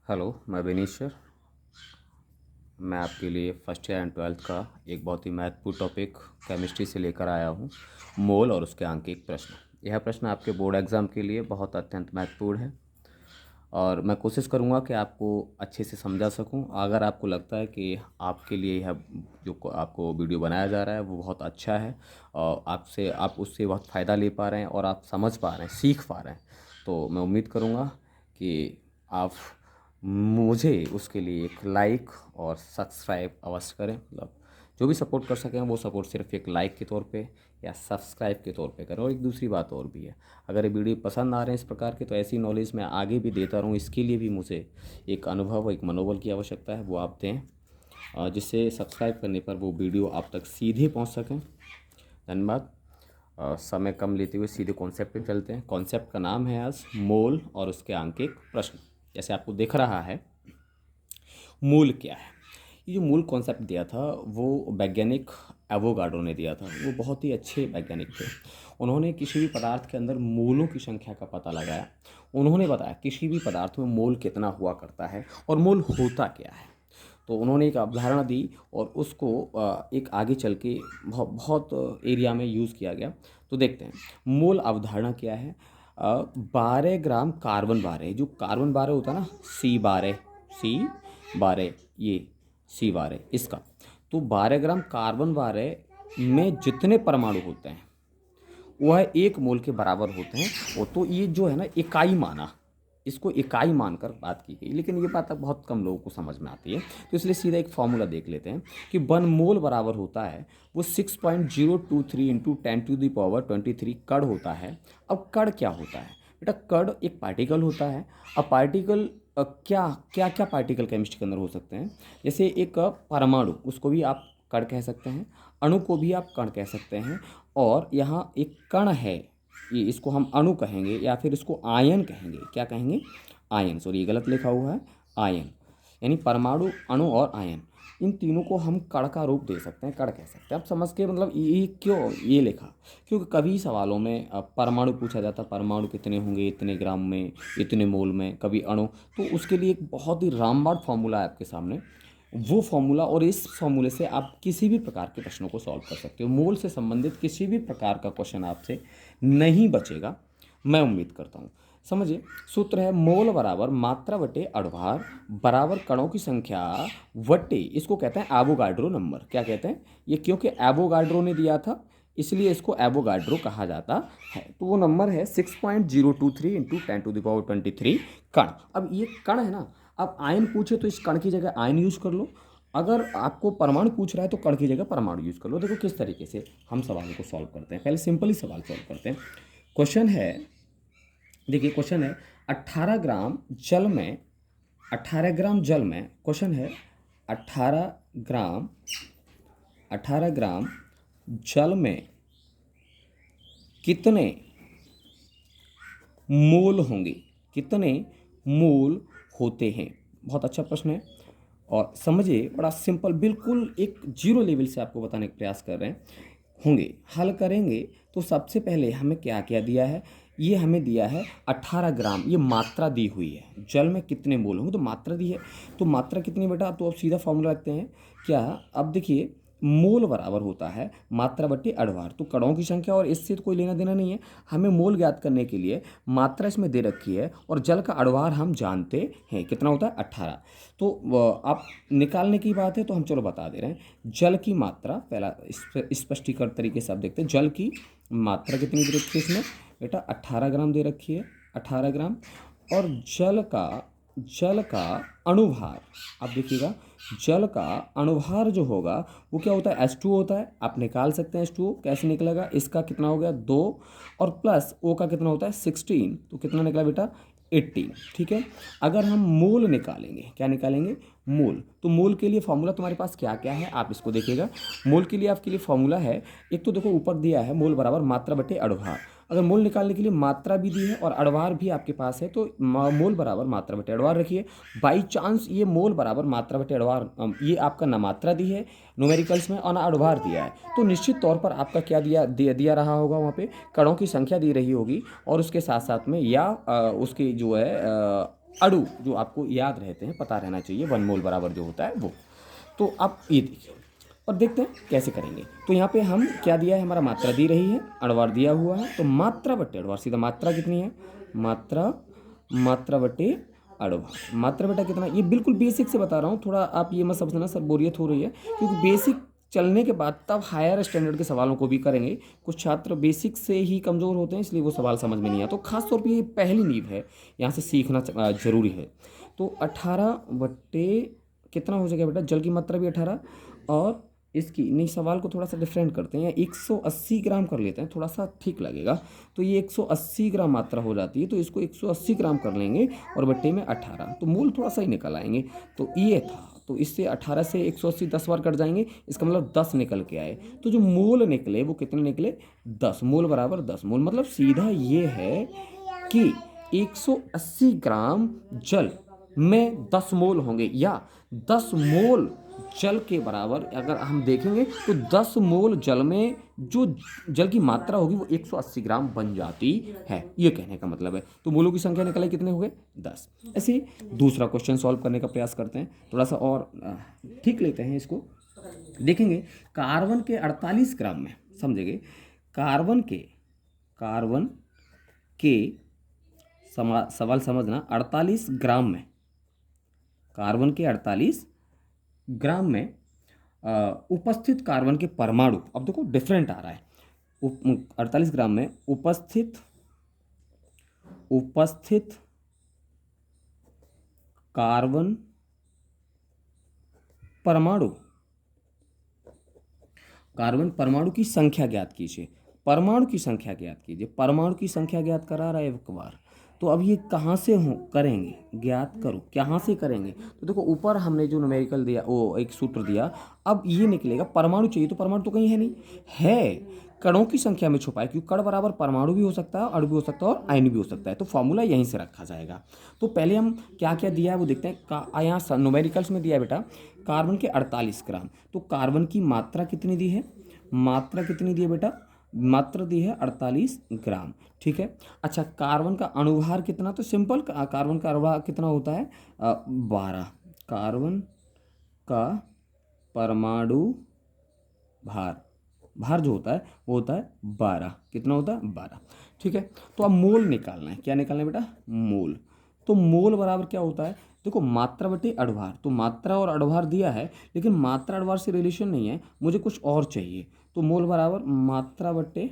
Hello, मैं विनीश्वर। मैं आपके लिए फर्स्ट ईयर एंड ट्वेल्थ का एक बहुत ही महत्वपूर्ण टॉपिक केमिस्ट्री से लेकर आया हूँ, मोल और उसके आंकिक प्रश्न। यह प्रश्न आपके बोर्ड एग्ज़ाम के लिए बहुत अत्यंत महत्वपूर्ण है और मैं कोशिश करूँगा कि आपको अच्छे से समझा सकूँ। अगर आपको लगता है कि आपके लिए यह आपको वीडियो बनाया जा रहा है वो बहुत अच्छा है और आप उससे बहुत फ़ायदा ले पा रहे हैं और आप समझ पा रहे हैं, सीख पा रहे हैं, तो मैं उम्मीद करूँगा कि आप मुझे उसके लिए एक लाइक और सब्सक्राइब अवश्य करें। मतलब जो भी सपोर्ट कर सकें वो सपोर्ट सिर्फ एक लाइक के तौर पे या सब्सक्राइब के तौर पे करें। और एक दूसरी बात और भी है, अगर ये वीडियो पसंद आ रहे हैं इस प्रकार के, तो ऐसी नॉलेज मैं आगे भी देता रहूँ, इसके लिए भी मुझे एक अनुभव, एक मनोबल की आवश्यकता है, वो आप दें जिससे सब्सक्राइब करने पर वो वीडियो आप तक सीधे पहुँच सकें। धन्यवाद। समय कम लेते हुए सीधे कॉन्सेप्ट पे चलते हैं। कॉन्सेप्ट का नाम है आज मोल और उसके आंकिक प्रश्न। जैसे आपको दिख रहा है, मूल क्या है। ये जो मूल कॉन्सेप्ट दिया था वो वैज्ञानिक एवोगाड्रो ने दिया था। वो बहुत ही अच्छे वैज्ञानिक थे। उन्होंने किसी भी पदार्थ के अंदर मोलों की संख्या का पता लगाया। उन्होंने बताया किसी भी पदार्थ में मोल कितना हुआ करता है और मोल होता क्या है। तो उन्होंने एक अवधारणा दी और उसको एक आगे चल के बहुत बहुत एरिया में यूज़ किया गया। तो देखते हैं मोल अवधारणा क्या है। 12 ग्राम कार्बन 12, जो कार्बन 12 होता है ना, C12, ये C12 इसका, तो 12 ग्राम कार्बन 12 में जितने परमाणु होते हैं वह 1 मोल के बराबर होते हैं। वो तो ये जो है ना इकाई माना, इसको इकाई मानकर बात की गई, लेकिन ये बात अब बहुत कम लोगों को समझ में आती है। तो इसलिए सीधा एक फॉर्मूला देख लेते हैं कि 1 मोल बराबर होता है वो 6.023 इंटू 10⁻23 कण होता है। अब कण क्या होता है बेटा? कण एक पार्टिकल होता है। अब पार्टिकल क्या क्या क्या पार्टिकल केमिस्ट्री के अंदर हो सकते हैं? जैसे एक परमाणु, उसको भी आप कण कह सकते हैं, अणु को भी आप कण कह सकते हैं, और यहाँ एक कण है, ये इसको हम अणु कहेंगे या फिर इसको आयन कहेंगे। क्या कहेंगे? आयन। सॉरी, ये गलत लिखा हुआ है, आयन। यानी परमाणु, अणु और आयन, इन तीनों को हम कण का रूप दे सकते हैं, कण कह सकते हैं। आप समझ के, मतलब ये क्यों ये लिखा? क्योंकि कभी सवालों में परमाणु पूछा जाता, परमाणु कितने होंगे, इतने ग्राम में, इतने मोल में, कभी अणु। तो उसके लिए एक बहुत ही रामबाण फॉर्मूला है आपके सामने। वो फॉर्मूला, और इस फॉर्मूले से आप किसी भी प्रकार के प्रश्नों को सॉल्व कर सकते हो। मोल से संबंधित किसी भी प्रकार का क्वेश्चन आपसे नहीं बचेगा, मैं उम्मीद करता हूँ। समझिए, सूत्र है मोल बराबर मात्रा बटे अणुभार बराबर कणों की संख्या बटे, इसको कहते हैं एवोगाड्रो नंबर। क्या कहते हैं? ये क्योंकि एवोगाड्रो ने दिया था इसलिए इसको एवोगाड्रो कहा जाता है। तो वो नंबर है 6.023 इंटू 10⁻23 कण। अब ये कण है ना, अब आयन पूछे तो इस कण की जगह आयन यूज कर लो। अगर आपको परमाणु पूछ रहा है तो कण की जगह परमाणु यूज कर लो। देखो किस तरीके से हम सवाल को सॉल्व करते हैं। पहले सिंपल ही सवाल सॉल्व करते हैं। क्वेश्चन है, देखिए क्वेश्चन है 18 ग्राम जल में, 18 ग्राम जल में, क्वेश्चन है 18 ग्राम 18 ग्राम जल में कितने मोल होंगे, कितने मोल होते हैं। बहुत अच्छा प्रश्न है और समझिए बड़ा सिंपल, बिल्कुल एक जीरो लेवल से आपको बताने का प्रयास कर रहे हैं। होंगे, हल करेंगे तो सबसे पहले हमें क्या क्या दिया है? ये हमें दिया है 18 ग्राम, ये मात्रा दी हुई है। जल में कितने मोल होंगे तो मात्रा दी है, तो मात्रा कितनी बेटा? तो अब सीधा फॉर्मूला रखते हैं। क्या? अब देखिए, मोल बराबर होता है मात्रा बट्टी अणुभार, तो कणों की संख्या, और इससे तो कोई लेना देना नहीं है। हमें मोल ज्ञात करने के लिए मात्रा इसमें दे रखी है और जल का अणुभार हम जानते हैं कितना होता है, 18। तो आप निकालने की बात है तो हम चलो बता दे रहे हैं। जल की मात्रा, पहला स्पष्टीकरण तरीके से आप देखते हैं। जल की मात्रा कितनी दे रखी है इसमें बेटा? 18 ग्राम दे रखी है, 18 ग्राम। और जल का अणुभार, आप देखिएगा जल का अणुभार जो होगा वो क्या होता है? H2 होता है। आप निकाल सकते हैं H2 कैसे निकलेगा? इसका कितना हो गया? 2, और प्लस O का कितना होता है? 16, तो कितना निकला बेटा? 18। ठीक है। अगर हम मोल निकालेंगे, क्या निकालेंगे? मोल। तो मोल के लिए फॉर्मूला तुम्हारे पास क्या क्या है आप इसको देखिएगा। मोल के लिए आपके लिए फॉर्मूला है, एक तो देखो ऊपर दिया है मोल बराबर मात्रा बटे अणुभार। अगर मोल निकालने के लिए मात्रा भी दी है और अणुभार भी आपके पास है, तो मोल बराबर मात्रा बटे अणुभार रखिए। बाई चांस ये मोल बराबर मात्रा बटे अणुभार, ये आपका ना मात्रा दी है न्यूमेरिकल्स में और ना अणुभार दिया है, तो निश्चित तौर पर आपका क्या दिया रहा होगा? वहाँ पे कणों की संख्या दी रही होगी और उसके साथ साथ में या उसकी जो है अणु जो आपको याद रहते हैं, पता रहना चाहिए, 1 मोल बराबर जो होता है वो। तो आप ये देखिए और देखते हैं कैसे करेंगे। तो यहाँ पे हम क्या दिया है, हमारा मात्रा दी रही है, अणुभार दिया हुआ है, तो मात्रा बट्टे अणुभार, सीधा मात्रा कितनी है, मात्रा बट्टे अणुभार, मात्रा बटा कितना, ये बिल्कुल बेसिक से बता रहा हूँ, थोड़ा आप ये मत समझना सर बोरियत हो रही है, क्योंकि बेसिक चलने के बाद तब हायर स्टैंडर्ड के सवालों को भी करेंगे। कुछ छात्र बेसिक से ही कमज़ोर होते हैं, इसलिए वो सवाल समझ में नहीं आता, तो खास तौर पे ये पहली नींव है, यहाँ से सीखना जरूरी है। तो 18 बट्टे कितना हो जाएगा बेटा, जल की मात्रा भी 18 और इसकी नहीं, सवाल को थोड़ा सा डिफरेंट करते हैं, 180 ग्राम कर लेते हैं, थोड़ा सा ठीक लगेगा। तो ये 180 ग्राम मात्रा हो जाती है, तो इसको 180 ग्राम कर लेंगे और बट्टे में 18, तो मूल थोड़ा सा ही निकल आएंगे। तो ये था, तो इससे 18 से 180 10 बार कट जाएंगे, इसका मतलब 10 निकल के आए। तो जो मोल निकले वो कितने निकले, 10 मोल बराबर 10 मोल, मतलब सीधा ये है कि 180 ग्राम जल में 10 मोल होंगे, या 10 मोल जल के बराबर अगर हम देखेंगे तो 10 मोल जल में जो जल की मात्रा होगी वो 180 ग्राम बन जाती है, ये कहने का मतलब है। तो मोलों की संख्या निकले कितने हो गए, 10। ऐसे ही दूसरा क्वेश्चन सॉल्व करने का प्रयास करते हैं, थोड़ा सा और ठीक लेते हैं इसको। देखेंगे कार्बन के 48 ग्राम में, समझेंगे कार्बन के सवाल समझना, 48 ग्राम में, कार्बन के 48 ग्राम में उपस्थित कार्बन के परमाणु, अब देखो डिफरेंट आ रहा है, 48 ग्राम में उपस्थित कार्बन परमाणु, कार्बन परमाणु की संख्या ज्ञात कीजिए, परमाणु की संख्या ज्ञात कीजिए, परमाणु की संख्या ज्ञात करा रहा है एक बार। तो अब ये कहाँ से हो करेंगे, ज्ञात करो, कहाँ से करेंगे। तो देखो ऊपर हमने जो न्यूमेरिकल दिया, वो एक सूत्र दिया, अब ये निकलेगा परमाणु चाहिए, तो परमाणु तो कहीं है नहीं, है कणों की संख्या में छुपा है, क्योंकि कण बराबर परमाणु भी हो सकता है, अणु भी हो सकता है और आयन भी हो सकता है, तो फॉर्मूला यहीं से रखा जाएगा। तो पहले हम क्या क्या दिया है वो देखते हैं। यहाँ न्यूमेरिकल्स में दिया है बेटा कार्बन के 48 ग्राम, तो कार्बन की मात्रा कितनी दी है, मात्रा कितनी दी है बेटा, मात्रा दी है 48 ग्राम, ठीक है। अच्छा कार्बन का अणुभार कितना, तो सिंपल, कार्बन का अणुभार कितना होता है, 12, कार्बन का परमाणु भार जो होता है वो होता है 12, कितना होता है 12, ठीक है। तो अब मोल निकालना है, क्या निकालना है बेटा, मोल। तो मोल बराबर क्या होता है, देखो मात्रा बटे अणुभार, तो मात्रा और अणुभार दिया है, लेकिन मात्रा अणुभार से रिलेशन नहीं है, मुझे कुछ और चाहिए। तो मोल बराबर मात्रा बटे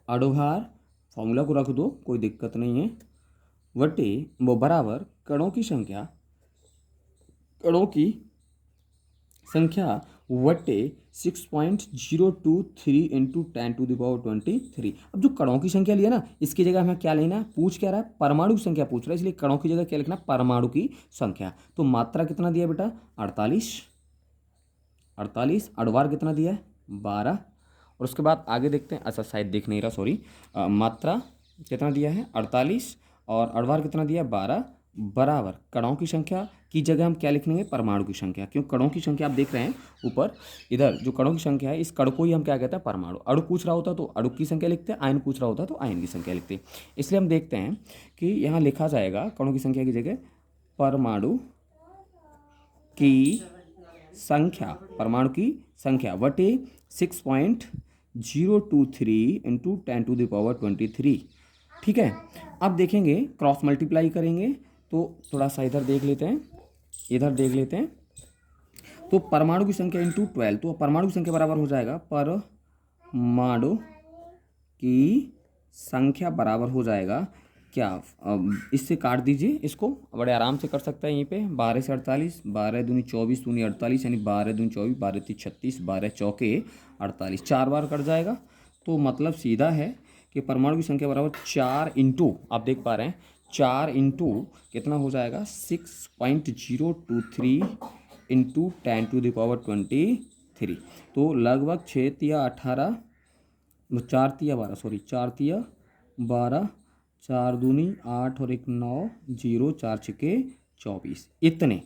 अणुभार, फॉर्मूला को रख दो, कोई दिक्कत नहीं है, बटे वो बराबर कणों की संख्या वटे 6.023 इंटू 10⁻23। अब जो कणों की संख्या लिया ना, इसकी जगह हमें क्या लेना है, पूछ क्या रहा है, परमाणु की संख्या पूछ रहा है, इसलिए कणों की जगह क्या लिखना, परमाणु की संख्या। तो मात्रा कितना दिया बेटा, 48, अणुभार कितना दिया है, 12, और उसके बाद आगे देखते हैं, अच्छा शायद देख नहीं रहा, सॉरी, मात्रा कितना दिया है 48 और अणुभार कितना दिया है 12, बराबर कणों की संख्या की जगह हम क्या लिखेंगे, परमाणु की संख्या, क्यों कणों की संख्या आप देख रहे हैं ऊपर, इधर जो कणों की संख्या है, इस कण को ही हम क्या कहते हैं, परमाणु। अणु पूछ रहा होता तो अणु की संख्या लिखते हैं, आयन पूछ रहा होता तो आयन की संख्या लिखते हैं। इसलिए हम देखते हैं कि यहाँ लिखा जाएगा कणों की संख्या की जगह परमाणु की संख्या, परमाणु की संख्या वटे 6.023 इंटू 10⁻23, ठीक है। अब देखेंगे क्रॉस मल्टीप्लाई करेंगे, तो थोड़ा सा इधर देख लेते हैं, इधर देख लेते हैं। तो परमाणु की संख्या इंटू 12, तो परमाणु की संख्या बराबर हो जाएगा, परमाणु की संख्या बराबर हो जाएगा क्या, इससे काट दीजिए, इसको बड़े आराम से कर सकता है यहीं पे, 12 से 48, 12 दूनी 24 दूनी 48, यानी 12 दूनी 24, 12 तीन 36, 12 चौके 48, 4 बार कट जाएगा। तो मतलब सीधा है कि परमाणु की संख्या बराबर 4 इंटू, आप देख पा रहे हैं 4 इंटू कितना हो जाएगा, 6.023 इंटू 10⁻23, तो लगभग 6 तिया 18, 4 तिया 12, सॉरी 4 तिया 12, 4 दूनी 8 और 1 9, 0 4 छक्के 24, इतने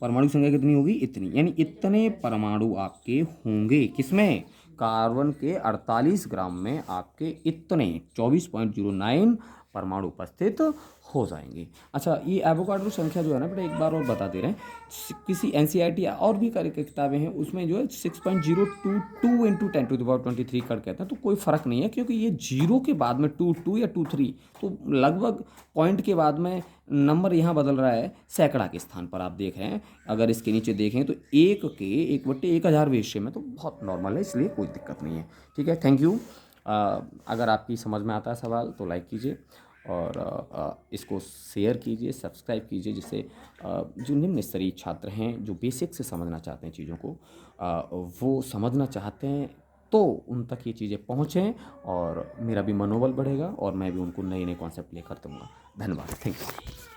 परमाणु संख्या कितनी होगी, इतनी, यानी इतने परमाणु आपके होंगे किसमें, कार्बन के 48 ग्राम में आपके इतने 24.09 परमाणु उपस्थित हो जाएंगे। अच्छा, ये एवोगाड्रो संख्या जो है ना बेटा, एक बार और बता दे रहे हैं, किसी एनसीईआरटी और भी करके किताबें हैं उसमें जो है 6.022 इंटू 10⁻23 कर कहते हैं। तो कोई फ़र्क नहीं है, क्योंकि ये जीरो के बाद में 22 या 23, तो लगभग पॉइंट के बाद में नंबर यहाँ बदल रहा है सैकड़ा के स्थान पर, आप देख रहे हैं। अगर इसके नीचे देखें तो 1/1000 रेशियो में, तो बहुत नॉर्मल है, इसलिए कोई दिक्कत नहीं है। ठीक है, थैंक यू। अगर आपकी समझ में आता है सवाल तो लाइक कीजिए और इसको शेयर कीजिए, सब्सक्राइब कीजिए, जिससे जो निम्न स्तरीय छात्र हैं, जो बेसिक से समझना चाहते हैं चीज़ों को, वो समझना चाहते हैं, तो उन तक ये चीज़ें पहुँचें और मेरा भी मनोबल बढ़ेगा और मैं भी उनको नए नए कॉन्सेप्ट लेकर दूँगा। धन्यवाद, थैंक यू।